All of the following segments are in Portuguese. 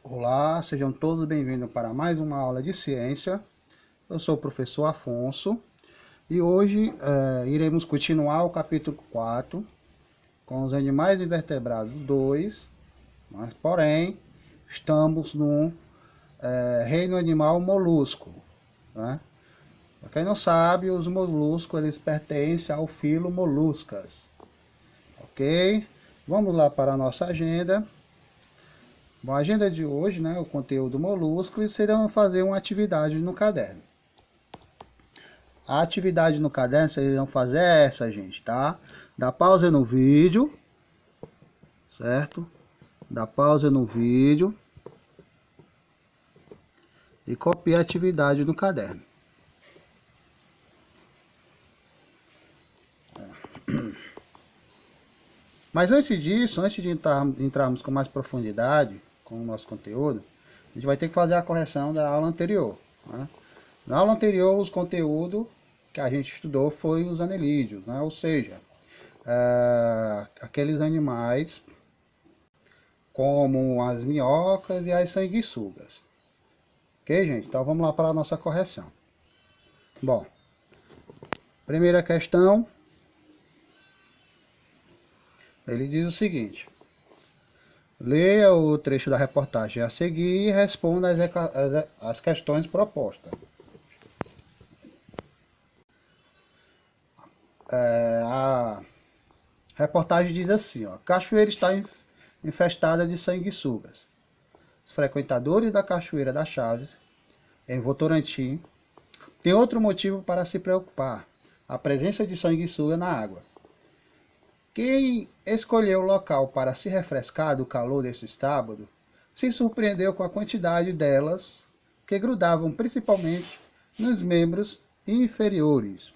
Olá, sejam todos bem-vindos para mais uma aula de ciência. Eu sou o professor Afonso e hoje iremos continuar o capítulo 4 com os animais invertebrados 2, mas porém estamos no reino animal molusco, né? Para quem não sabe, os moluscos eles pertencem ao filo Moluscas, ok? Vamos lá para a nossa agenda. Bom, a agenda de hoje, né, o conteúdo molusco, e vocês vão fazer uma atividade no caderno. A atividade no caderno, vocês vão fazer essa, gente, tá? Dá pausa no vídeo, certo? Dá pausa no vídeo e copia a atividade no caderno. Mas antes disso, antes de entrarmos com mais profundidade com o nosso conteúdo, a gente vai ter que fazer a correção da aula anterior, né? Na aula anterior, os conteúdos que a gente estudou foi os anelídeos, né? Ou seja, aqueles animais como as minhocas e as sanguessugas. Ok, gente? Então vamos lá para a nossa correção. Bom, primeira questão, ele diz o seguinte: leia o trecho da reportagem a seguir e responda as questões propostas. A reportagem diz assim, ó: cachoeira está infestada de sanguessugas. Os frequentadores da Cachoeira das Chaves, em Votorantim, têm outro motivo para se preocupar: a presença de sanguessuga na água. Quem escolheu o local para se refrescar do calor desse sábado se surpreendeu com a quantidade delas que grudavam principalmente nos membros inferiores.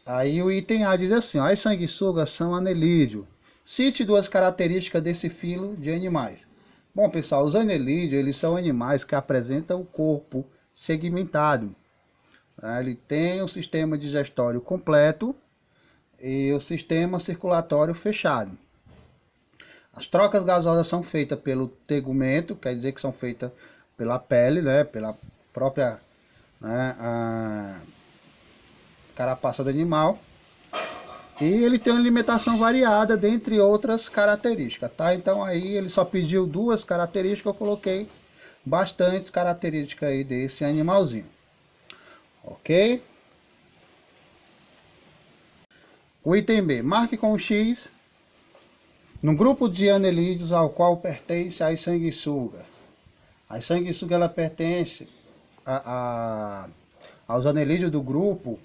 Aí o item A diz assim: as sanguessugas são anelídeos. Cite duas características desse filo de animais. Bom, pessoal, os anelídeos eles são animais que apresentam o corpo segmentado. Ele tem o sistema digestório completo e o sistema circulatório fechado. As trocas gasosas são feitas pelo tegumento, quer dizer que são feitas pela pele, né, pela própria, né, a carapaça do animal. E ele tem uma alimentação variada, dentre outras características, tá? Então aí ele só pediu duas características, eu coloquei bastante características aí desse animalzinho. Ok? O item B, marque com X no grupo de anelídeos ao qual pertence as sanguessugas. As sanguessugas ela pertence aos anelídeos do grupo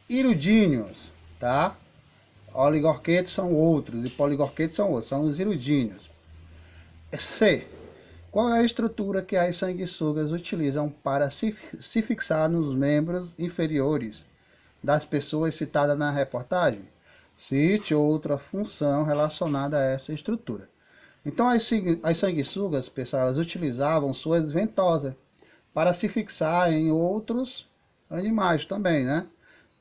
hirudíneos, tá? Oligorquetos são outros e poligorquetos são outros, são os hirudíneos. C. Qual é a estrutura que as sanguessugas utilizam para se fixar nos membros inferiores das pessoas citadas na reportagem? Cite outra função relacionada a essa estrutura. Então as sanguessugas, pessoal, elas utilizavam suas ventosas para se fixar em outros animais também, né?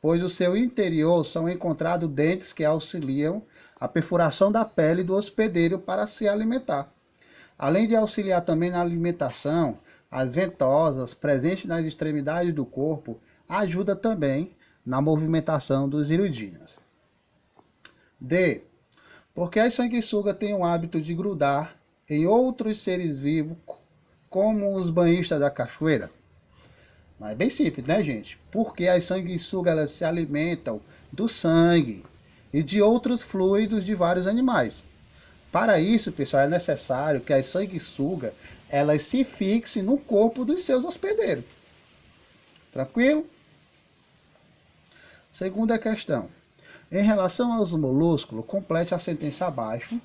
Pois no seu interior são encontrados dentes que auxiliam a perfuração da pele do hospedeiro para se alimentar. Além de auxiliar também na alimentação, as ventosas presentes nas extremidades do corpo ajudam também na movimentação dos hirudíneos. D. Porque as sanguessugas têm o hábito de grudar em outros seres vivos, como os banhistas da cachoeira? Mas é bem simples, né, gente? Porque as sanguessugas elas se alimentam do sangue e de outros fluidos de vários animais. Para isso, pessoal, é necessário que as sanguessugas elas se fixem no corpo dos seus hospedeiros. Tranquilo? Segunda questão. Em relação aos molúsculos, complete a sentença abaixo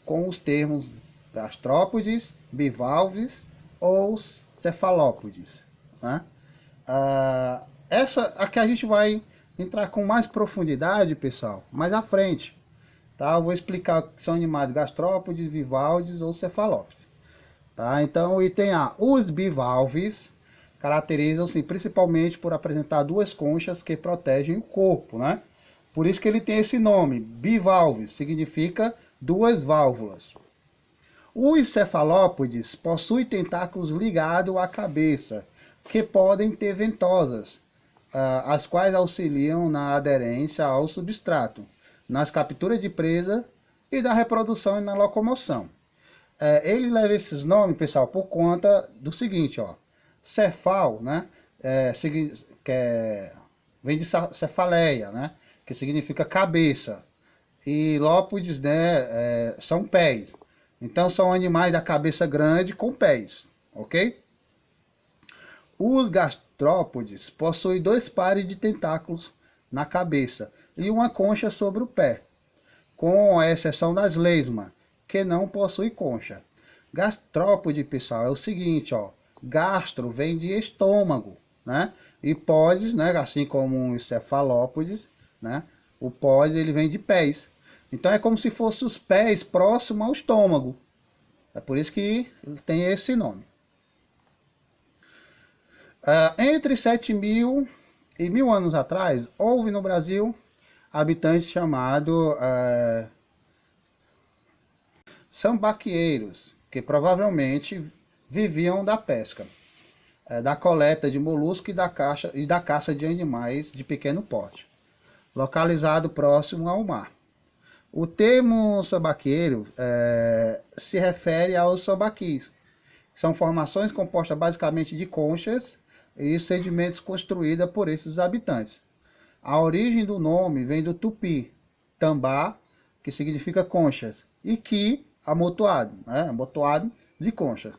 com os termos gastrópodes, bivalves ou cefalópodes, né? Essa aqui a gente vai entrar com mais profundidade, pessoal, mais à frente, tá? Eu vou explicar que são animais gastrópodes, bivalves ou cefalópodes, tá? Então, o item A, os bivalves caracterizam-se principalmente por apresentar duas conchas que protegem o corpo, né? Por isso que ele tem esse nome, bivalves, significa duas válvulas. Os cefalópodes possuem tentáculos ligados à cabeça, que podem ter ventosas, as quais auxiliam na aderência ao substrato, nas capturas de presa e da reprodução e na locomoção. Ele leva esses nomes, pessoal, por conta do seguinte, ó. Cefal, né, vem de cefaleia, né, que significa cabeça. E lópodes, né, são pés. Então são animais da cabeça grande com pés, ok? Os gastrópodes possuem 2 pares de tentáculos na cabeça e uma concha sobre o pé, com a exceção das lesmas, que não possui concha. Gastrópode, pessoal, é o seguinte, ó. Gastro vem de estômago, né? E podes, né, assim como os cefalópodes, né? O pódio ele vem de pés. Então é como se fosse os pés próximos ao estômago. É por isso que tem esse nome. Entre 7.000 e 1.000 anos atrás, houve no Brasil habitantes chamados sambaqueiros, que provavelmente viviam da pesca, da coleta de moluscos e da caça de animais de pequeno porte, localizado próximo ao mar. O termo sambaqueiro se refere aos sambaquis. São formações compostas basicamente de conchas e sedimentos construídas por esses habitantes. A origem do nome vem do tupi, tambá, que significa conchas, e qui, amontoado, né? Amontoado de conchas.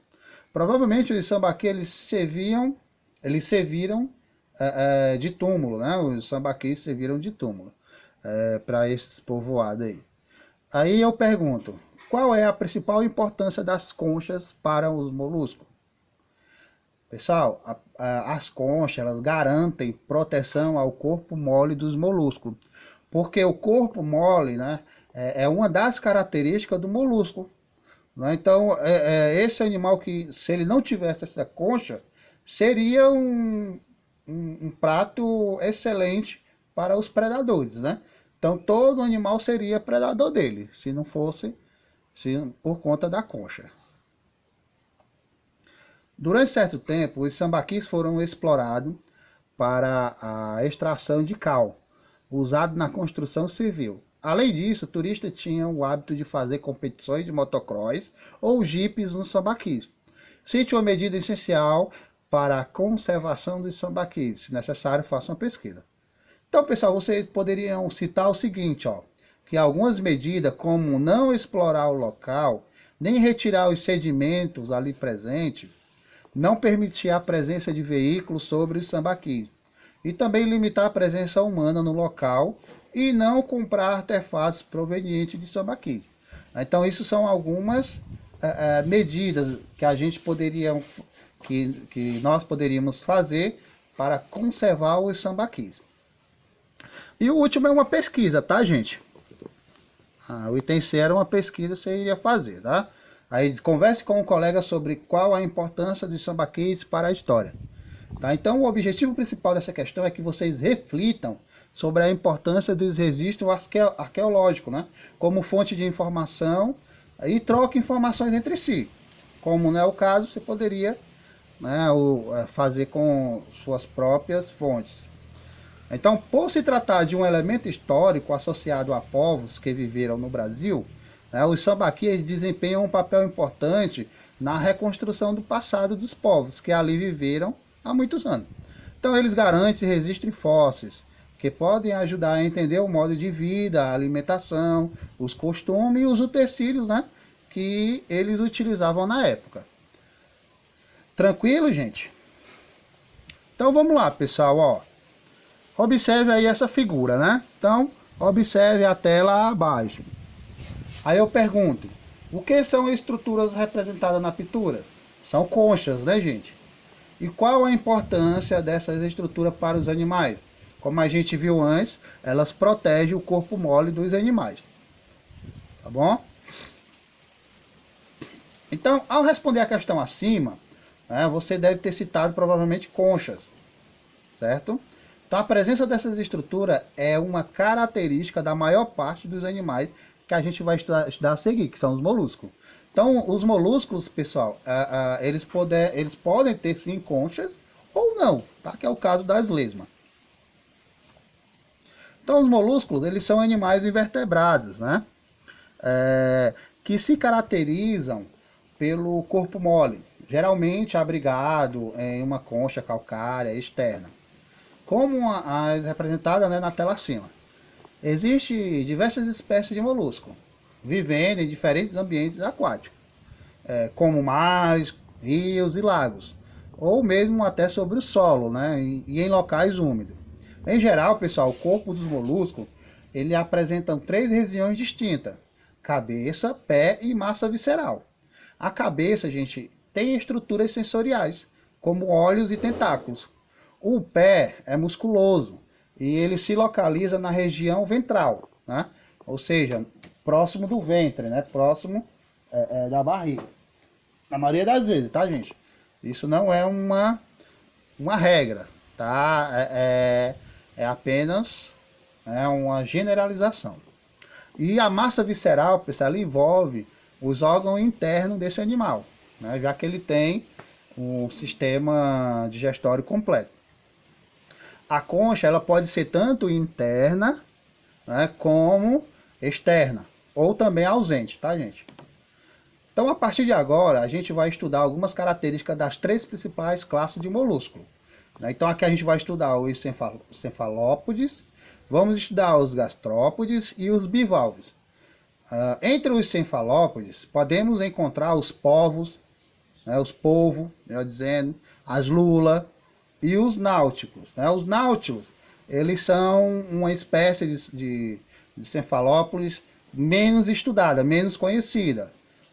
Provavelmente os sambaquis eles serviram de túmulo, né? Os sambaquis serviram de túmulo para esses povoados aí. Aí eu pergunto, qual é a principal importância das conchas para os moluscos? Pessoal, as conchas elas garantem proteção ao corpo mole dos moluscos, porque o corpo mole, né, é uma das características do molusco. Né? Então, esse animal que, se ele não tivesse essa concha, seria um prato excelente para os predadores, né? Então, todo animal seria predador dele, se não fosse por conta da concha. Durante certo tempo, os sambaquis foram explorados para a extração de cal, usado na construção civil. Além disso, turistas tinham o hábito de fazer competições de motocross ou jipes nos sambaquis. Cite uma medida essencial para a conservação dos sambaquis. Se necessário, faça uma pesquisa. Então, pessoal, vocês poderiam citar o seguinte, ó, que algumas medidas, como não explorar o local, nem retirar os sedimentos ali presentes, não permitir a presença de veículos sobre os sambaquis, e também limitar a presença humana no local e não comprar artefatos provenientes de sambaquis. Então, isso são algumas medidas que a gente poderia, que nós poderíamos fazer para conservar os sambaquis. E o último é uma pesquisa, tá, gente? O item C era uma pesquisa que você iria fazer, tá? Aí converse com um colega sobre qual a importância dos sambaquis para a história. Tá? Então, o objetivo principal dessa questão é que vocês reflitam sobre a importância dos registros arqueológicos, né? Como fonte de informação e troquem informações entre si. Como não é o caso, você poderia, né, fazer com suas próprias fontes. Então, por se tratar de um elemento histórico associado a povos que viveram no Brasil, né, os sambaquis desempenham um papel importante na reconstrução do passado dos povos que ali viveram há muitos anos. Então, eles garantem registros fósseis, que podem ajudar a entender o modo de vida, a alimentação, os costumes e os utensílios, né, que eles utilizavam na época. Tranquilo, gente? Então, vamos lá, pessoal, ó. Observe aí essa figura, né? Então, observe a tela abaixo. Aí eu pergunto, o que são estruturas representadas na pintura? São conchas, né, gente? E qual a importância dessas estruturas para os animais? Como a gente viu antes, elas protegem o corpo mole dos animais. Tá bom? Então, ao responder a questão acima, né, você deve ter citado provavelmente conchas, certo? Então, a presença dessas estruturas é uma característica da maior parte dos animais que a gente vai estudar a seguir, que são os moluscos. Então, os molúsculos, pessoal, eles podem ter sim conchas ou não, tá? Que é o caso das lesmas. Então, os molúsculos, eles são animais invertebrados, né? Que se caracterizam pelo corpo mole, geralmente abrigado em uma concha calcária externa, como a representada, né, na tela acima. Existem diversas espécies de molusco, vivendo em diferentes ambientes aquáticos, como mares, rios e lagos, ou mesmo até sobre o solo, né, e em locais úmidos. Em geral, pessoal, o corpo dos moluscos ele apresenta três regiões distintas: cabeça, pé e massa visceral. A cabeça, gente, tem estruturas sensoriais, como olhos e tentáculos. O pé é musculoso e ele se localiza na região ventral, né? Ou seja, próximo do ventre, né? Próximo da barriga. Na maioria das vezes, tá, gente? Isso não é uma regra, tá? É apenas uma generalização. E a massa visceral, pessoal, ela envolve os órgãos internos desse animal, né? Já que ele tem um sistema digestório completo. A concha ela pode ser tanto interna, né, como externa, ou também ausente, tá, gente? Então, a partir de agora, a gente vai estudar algumas características das três principais classes de molúsculo, né? Então, aqui a gente vai estudar os cefalópodes, vamos estudar os gastrópodes e os bivalves. Entre os cefalópodes, podemos encontrar os povos, né, os polvos, melhor dizendo, as lulas e os náuticos, né? Os náuticos, eles são uma espécie de cefalópodes menos estudada, menos conhecida,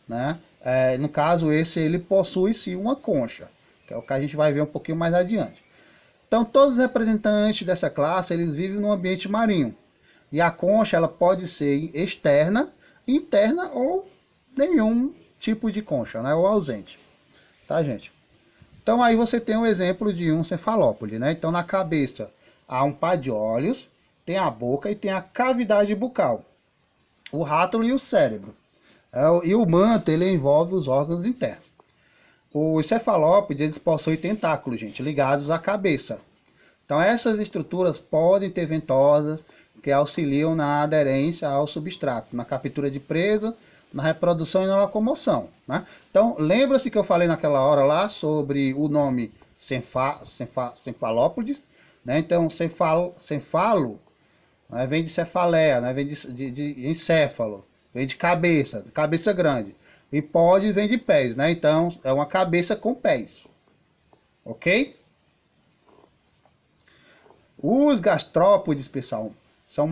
né? No caso, ele possui sim uma concha, que é o que a gente vai ver um pouquinho mais adiante. Então, todos os representantes dessa classe, eles vivem no ambiente marinho. E a concha, ela pode ser externa, interna ou nenhum tipo de concha, né? Ou ausente. Tá, gente? Então, aí você tem um exemplo de um cefalópode, né? Então, na cabeça há um par de olhos, tem a boca e tem a cavidade bucal, o rátulo e o cérebro. E o manto, ele envolve os órgãos internos. Os cefalópodes, eles possuem tentáculos, gente, ligados à cabeça. Então, essas estruturas podem ter ventosas que auxiliam na aderência ao substrato, na captura de presa, na reprodução e na locomoção, né? Então, lembra-se que eu falei naquela hora lá sobre o nome cefalópodes, né? Então, cefalo, né, vem de cefaleia, né, vem de encéfalo, vem de cabeça grande. E pode vem de pés, né? Então, é uma cabeça com pés. Ok? Os gastrópodes, pessoal, são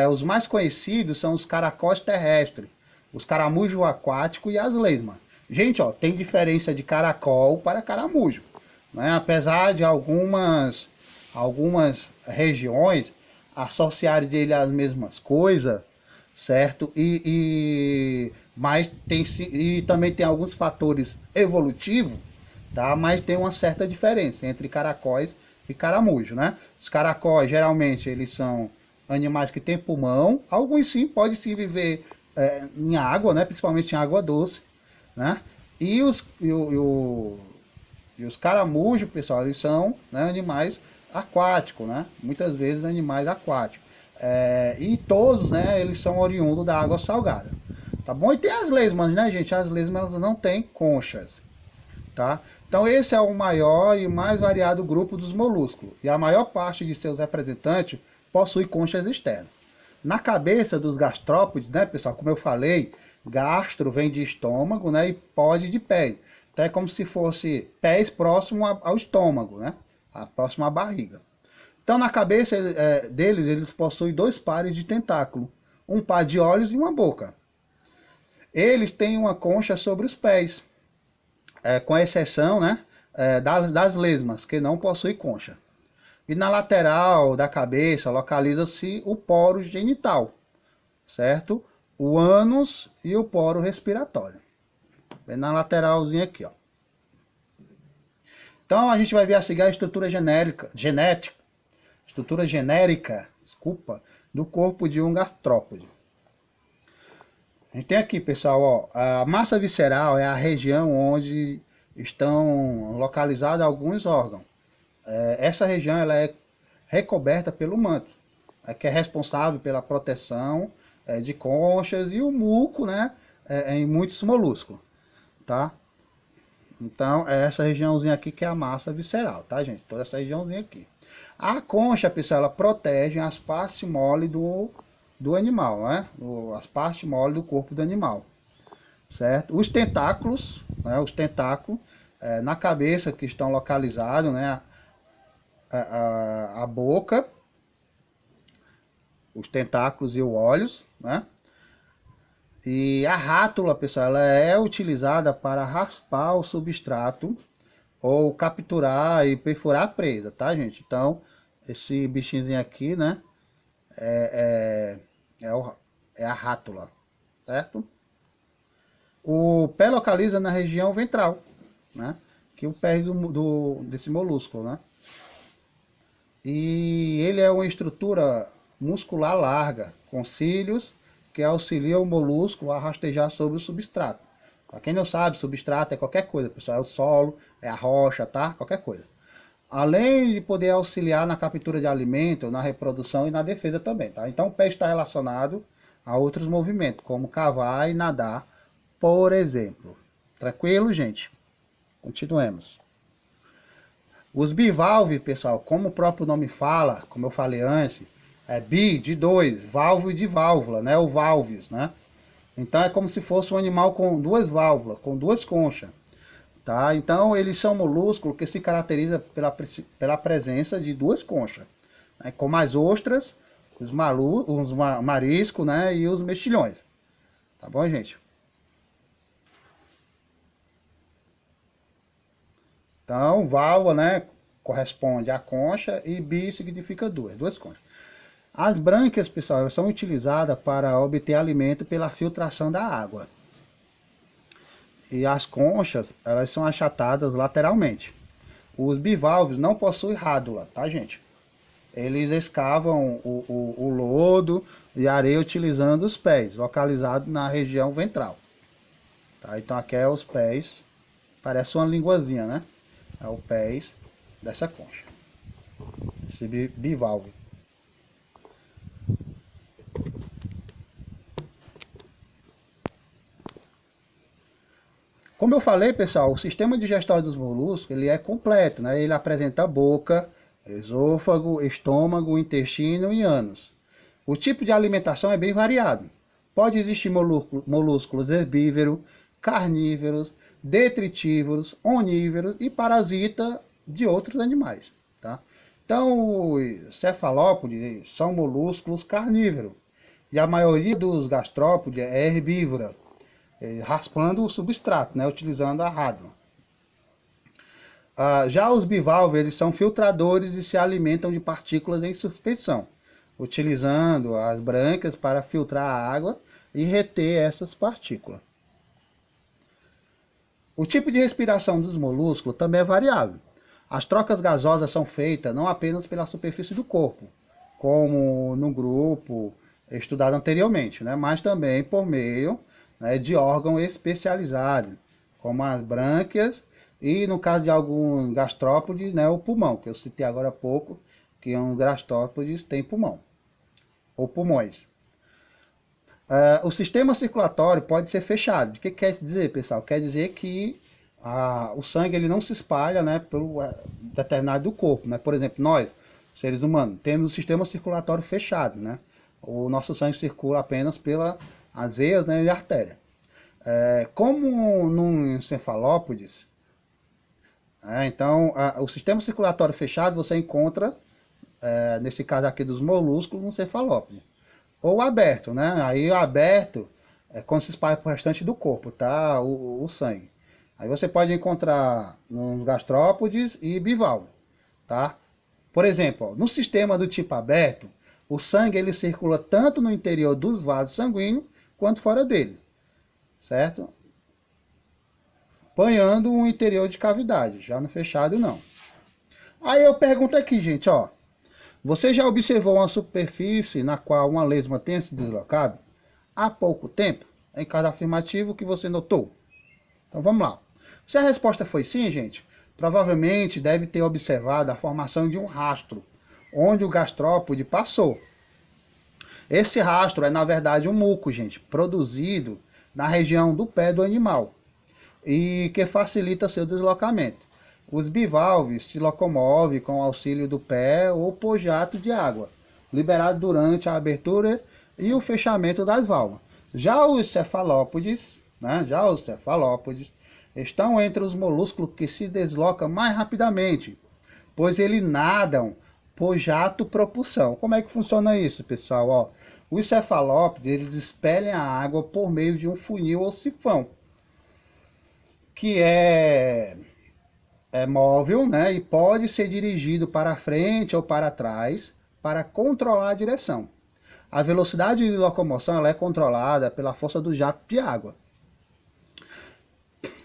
os mais conhecidos são os caracóis terrestres, os caramujos aquáticos e as lesmas. Gente, ó, tem diferença de caracol para caramujo, né? Apesar de algumas regiões associarem dele as mesmas coisas, certo? Mas também tem alguns fatores evolutivos, tá? Mas tem uma certa diferença entre caracóis e caramujo, né? Os caracóis, geralmente, eles são animais que têm pulmão. Alguns sim, podem sim viver em água, né? Principalmente em água doce, né? E os caramujos, pessoal, eles são, né, animais aquáticos, né? Muitas vezes animais aquáticos. E todos, né, eles são oriundos da água salgada. Tá bom? E tem as lesmas, né, gente? As lesmas não têm conchas, tá? Então esse é o maior e mais variado grupo dos moluscos. E a maior parte de seus representantes possui conchas externas. Na cabeça dos gastrópodes, né, pessoal, como eu falei, gastro vem de estômago, né, e pode de pé. Então é como se fosse pés próximo ao estômago, né, próximo à barriga. Então na cabeça deles, eles possuem dois pares de tentáculo, um par de olhos e uma boca. Eles têm uma concha sobre os pés, com exceção, né, das lesmas, que não possuem concha. E na lateral da cabeça localiza-se o poro genital, certo? O ânus e o poro respiratório. Bem na lateralzinha aqui, ó. Então a gente vai ver a seguir a estrutura genérica, do corpo de um gastrópode. A gente tem aqui, pessoal, ó, a massa visceral é a região onde estão localizados alguns órgãos. Essa região ela é recoberta pelo manto, que é responsável pela proteção de conchas e o muco, né, em muitos moluscos, tá? Então, é essa regiãozinha aqui que é a massa visceral, tá, gente? Toda essa regiãozinha aqui. A concha, pessoal, ela protege as partes moles do animal, né? As partes moles do corpo do animal, certo? Os tentáculos, né? Os tentáculos na cabeça que estão localizados, né? A boca, os tentáculos e os olhos, né? E a rátula, pessoal, ela é utilizada para raspar o substrato ou capturar e perfurar a presa, tá, gente? Então, esse bichinho aqui, né? É a rátula, certo? O pé localiza na região ventral, né? Que é o pé desse molusco, né? E ele é uma estrutura muscular larga, com cílios, que auxilia o molusco a rastejar sobre o substrato. Para quem não sabe, substrato é qualquer coisa, pessoal. É o solo, é a rocha, tá? Qualquer coisa. Além de poder auxiliar na captura de alimento, na reprodução e na defesa também, tá? Então o pé está relacionado a outros movimentos, como cavar e nadar, por exemplo. Tranquilo, gente? Continuemos. Os bivalves, pessoal, como o próprio nome fala, como eu falei antes, é bi de dois, valve de válvula, né? O valves, né? Então é como se fosse um animal com duas válvulas, com duas conchas, tá? Então eles são moluscos que se caracteriza pela presença de duas conchas, né? Como as ostras, os mariscos, né? E os mexilhões, tá bom, gente? Então válvula, né? Corresponde à concha e bi significa duas conchas. As brânquias, pessoal, elas são utilizadas para obter alimento pela filtração da água. E as conchas, elas são achatadas lateralmente. Os bivalves não possuem rádula, tá, gente? Eles escavam o lodo e areia utilizando os pés, localizados na região ventral. Tá? Então aqui é os pés, parece uma linguazinha, né? É o pés dessa concha, esse bivalve. Como eu falei, pessoal, o sistema digestório dos moluscos ele é completo, né? Ele apresenta boca, esôfago, estômago, intestino e ânus. O tipo de alimentação é bem variado. Pode existir molúsculos herbívoros, carnívoros, detritívoros, onívoros e parasita de outros animais, tá? Então, os cefalópodes são molúsculos carnívoros e a maioria dos gastrópodes é herbívora, raspando o substrato, né, utilizando a rádula. Já os bivalves, eles são filtradores e se alimentam de partículas em suspensão, utilizando as brânquias para filtrar a água e reter essas partículas. O tipo de respiração dos molúsculos também é variável. As trocas gasosas são feitas não apenas pela superfície do corpo, como no grupo estudado anteriormente, né, mas também por meio de órgãos especializados, como as brânquias e, no caso de alguns gastrópodes, né, o pulmão, que eu citei agora há pouco, que uns gastrópodes têm pulmão, ou pulmões. O sistema circulatório pode ser fechado. O que quer dizer, pessoal? Quer dizer que o sangue ele não se espalha, né, pelo determinado do corpo, né? Por exemplo, nós, seres humanos, temos o sistema circulatório fechado, né? O nosso sangue circula apenas pelas veias, né, e artéria. Como no cefalópodes, então o sistema circulatório fechado você encontra, nesse caso aqui dos moluscos, no cefalópode. Ou aberto, né? Aí o aberto é quando se espalha para o restante do corpo, tá? O sangue. Aí você pode encontrar nos gastrópodes e bivalve, tá? Por exemplo, ó, no sistema do tipo aberto, o sangue ele circula tanto no interior dos vasos sanguíneos quanto fora dele, certo? Banhando o interior de cavidade, já no fechado não. Aí eu pergunto aqui, gente, ó. Você já observou uma superfície na qual uma lesma tenha se deslocado há pouco tempo? Em caso afirmativo, o que você notou? Então vamos lá. Se a resposta foi sim, gente, provavelmente deve ter observado a formação de um rastro, onde o gastrópode passou. Esse rastro é, na verdade, um muco, gente, produzido na região do pé do animal e que facilita seu deslocamento. Os bivalves se locomovem com o auxílio do pé ou por jato de água, liberado durante a abertura e o fechamento das válvulas. Já os cefalópodes, estão entre os molúsculos que se deslocam mais rapidamente, pois eles nadam por jato propulsão. Como é que funciona isso, pessoal? Ó, os cefalópodes, eles expelem a água por meio de um funil ou sifão, que é móvel, né, e pode ser dirigido para frente ou para trás para controlar a direção. A velocidade de locomoção ela é controlada pela força do jato de água.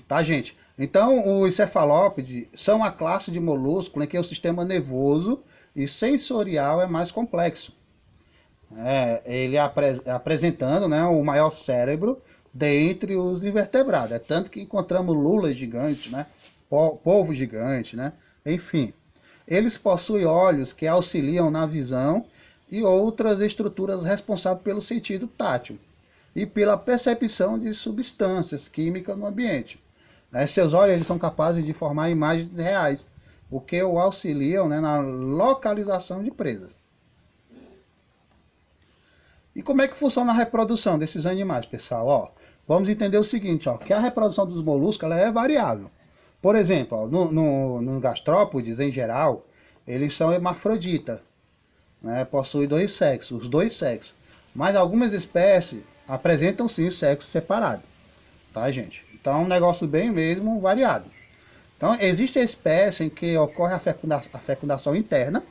Tá, gente? Então, os cefalópodes são a classe de molúsculo em que o sistema nervoso e sensorial é mais complexo. Ele apresentando, né, o maior cérebro dentre os invertebrados. É tanto que encontramos lulas gigantes, né, polvo gigante, né, enfim. Eles possuem olhos que auxiliam na visão e outras estruturas responsáveis pelo sentido tátil e pela percepção de substâncias químicas no ambiente. Seus olhos eles são capazes de formar imagens reais, o que o auxiliam, né, na localização de presas. E como é que funciona a reprodução desses animais, pessoal? Ó, vamos entender o seguinte, ó, que a reprodução dos moluscos ela é variável. Por exemplo, ó, no gastrópodes, em geral, eles são hermafroditas, né, possuem os dois sexos. Mas algumas espécies apresentam sim sexo separado, tá, gente? Então é um negócio bem mesmo variado. Então existe espécies em que ocorre a fecundação interna,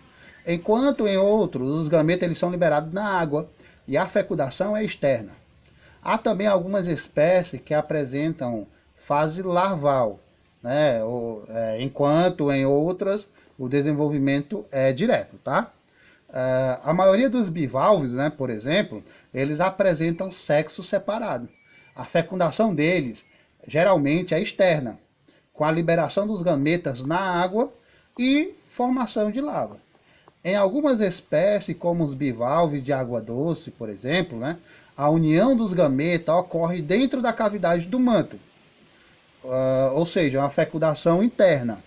enquanto em outros os gametas eles são liberados na água e a fecundação é externa. Há também algumas espécies que apresentam fase larval, né? Enquanto em outras o desenvolvimento é direto, tá? A maioria dos bivalves, né, por exemplo, eles apresentam sexo separado. A fecundação deles geralmente é externa, com a liberação dos gametas na água e formação de larva. Em algumas espécies, como os bivalves de água doce, por exemplo, né, a união dos gametas ocorre dentro da cavidade do manto, ou seja, uma fecundação interna,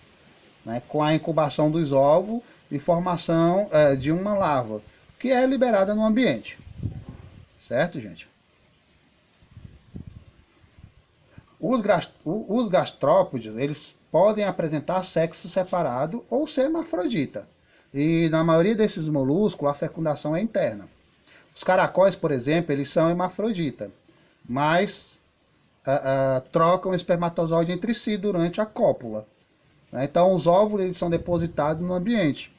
né, com a incubação dos ovos e formação de uma larva, que é liberada no ambiente. Certo, gente? Os gastrópodes, eles podem apresentar sexo separado ou ser hermafrodita. E na maioria desses molluscos, a fecundação é interna. Os caracóis, por exemplo, eles são hermafroditas, mas trocam espermatozoide entre si durante a cópula. Então, os óvulos eles são depositados no ambiente.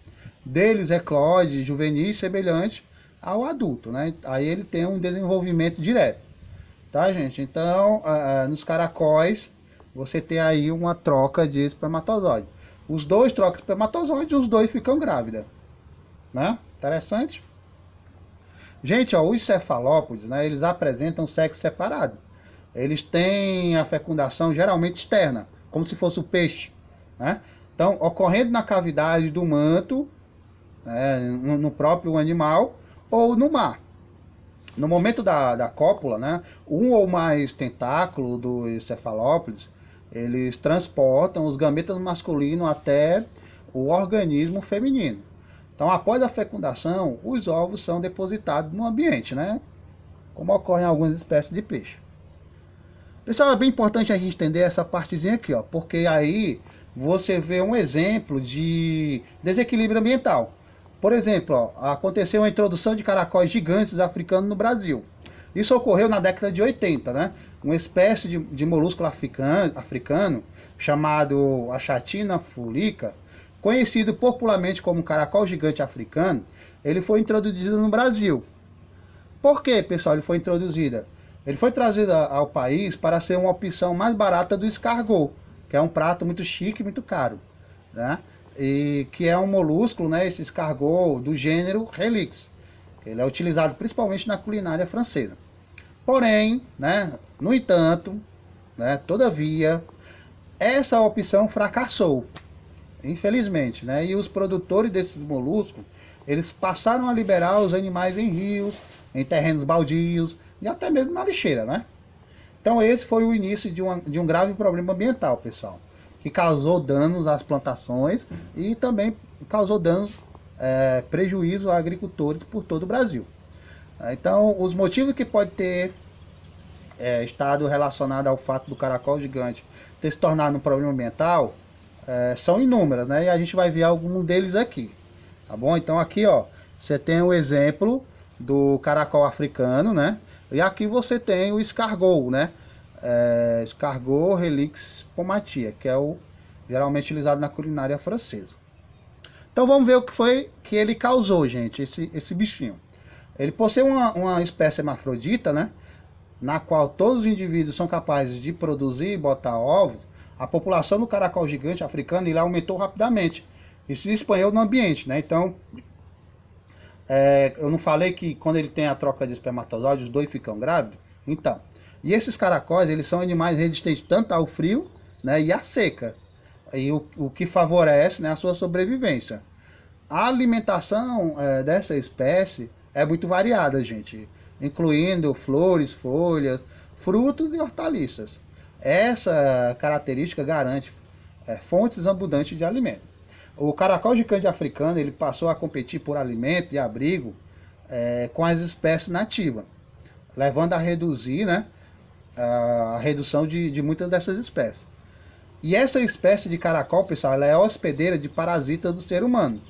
Deles eclode juvenis semelhante ao adulto, né? Aí ele tem um desenvolvimento direto, tá, gente? Então, nos caracóis, você tem aí uma troca de espermatozoide. Os dois trocam espermatozoide e os dois ficam grávidas, né? Interessante. Gente, ó, os cefalópodes, né, eles apresentam sexo separado. Eles têm a fecundação geralmente externa, como se fosse o peixe, né? Então, ocorrendo na cavidade do manto, no próprio animal ou no mar. No momento da cópula, né, um ou mais tentáculos dos cefalópodes, eles transportam os gametas masculinos até o organismo feminino. Então, após a fecundação, os ovos são depositados no ambiente, né, como ocorre em algumas espécies de peixe. Pessoal, é bem importante a gente entender essa partezinha aqui, ó, porque aí você vê um exemplo de desequilíbrio ambiental. Por exemplo, ó, aconteceu a introdução de caracóis gigantes africanos no Brasil. Isso ocorreu na década de 80, né? Uma espécie de molúsculo africano chamado Achatina fulica, conhecido popularmente como caracol gigante africano, ele foi introduzido no Brasil. Por que, pessoal, ele foi introduzido? Ele foi trazido ao país para ser uma opção mais barata do escargot, que é um prato muito chique e muito caro, né? E que é um molúsculo, né, esse escargot do gênero Helix. Ele é utilizado principalmente na culinária francesa. Porém, né, no entanto, né, todavia, essa opção fracassou, infelizmente, né? E os produtores desses moluscos, eles passaram a liberar os animais em rios, em terrenos baldios e até mesmo na lixeira, né? Então esse foi o início de um grave problema ambiental, pessoal, que causou danos às plantações e também causou danos, prejuízo a agricultores por todo o Brasil. Então os motivos que pode ter estado relacionado ao fato do caracol gigante ter se tornado um problema ambiental são inúmeras, né? E a gente vai ver algum deles aqui, tá bom? Então aqui, ó, você tem o exemplo do caracol africano, né? E aqui você tem o escargot, né? Escargot relix pomatia, que é o geralmente utilizado na culinária francesa. Então vamos ver o que foi que ele causou, gente, esse bichinho. Ele possui uma espécie hermafrodita, né? Na qual todos os indivíduos são capazes de produzir e botar ovos. A população do caracol gigante africano ele aumentou rapidamente e se espalhou no ambiente, né? Então, eu não falei que quando ele tem a troca de espermatozoides, os dois ficam grávidos? Então, e esses caracóis, eles são animais resistentes tanto ao frio, né, e à seca, e o que favorece, né, a sua sobrevivência. A alimentação dessa espécie é muito variada, gente, incluindo flores, folhas, frutos e hortaliças. Essa característica garante fontes abundantes de alimento. O caracol gigante africano ele passou a competir por alimento e abrigo com as espécies nativas, levando a reduzir, né, a redução de muitas dessas espécies. E essa espécie de caracol, pessoal, ela é hospedeira de parasitas do ser humano,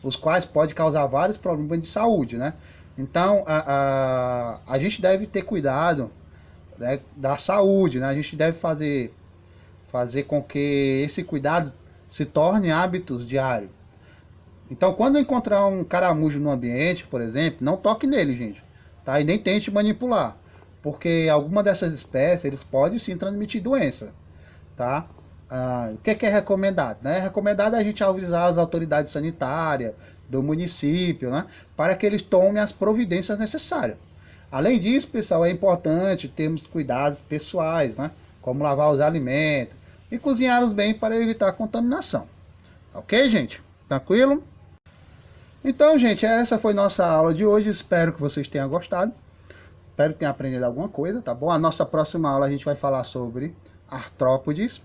os quais podem causar vários problemas de saúde, né? Então, a gente deve ter cuidado, né, da saúde, né? A gente deve fazer com que esse cuidado se torne hábitos diários. Então, quando encontrar um caramujo no ambiente, por exemplo, não toque nele, gente, tá? E nem tente manipular, porque alguma dessas espécies eles podem sim transmitir doença, tá? O que é recomendado, né? É recomendado a gente avisar as autoridades sanitárias do município, né, para que eles tomem as providências necessárias. Além disso, pessoal, é importante termos cuidados pessoais, né, como lavar os alimentos e cozinhá-los bem para evitar a contaminação. Ok, gente? Tranquilo? Então, gente, essa foi nossa aula de hoje. Espero que vocês tenham gostado. Espero que tenham aprendido alguma coisa, tá bom? A nossa próxima aula a gente vai falar sobre artrópodes,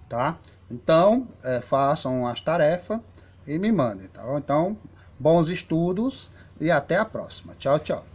tá? Então, façam as tarefas e me mandem, tá bom? Então, bons estudos e até a próxima. Tchau, tchau.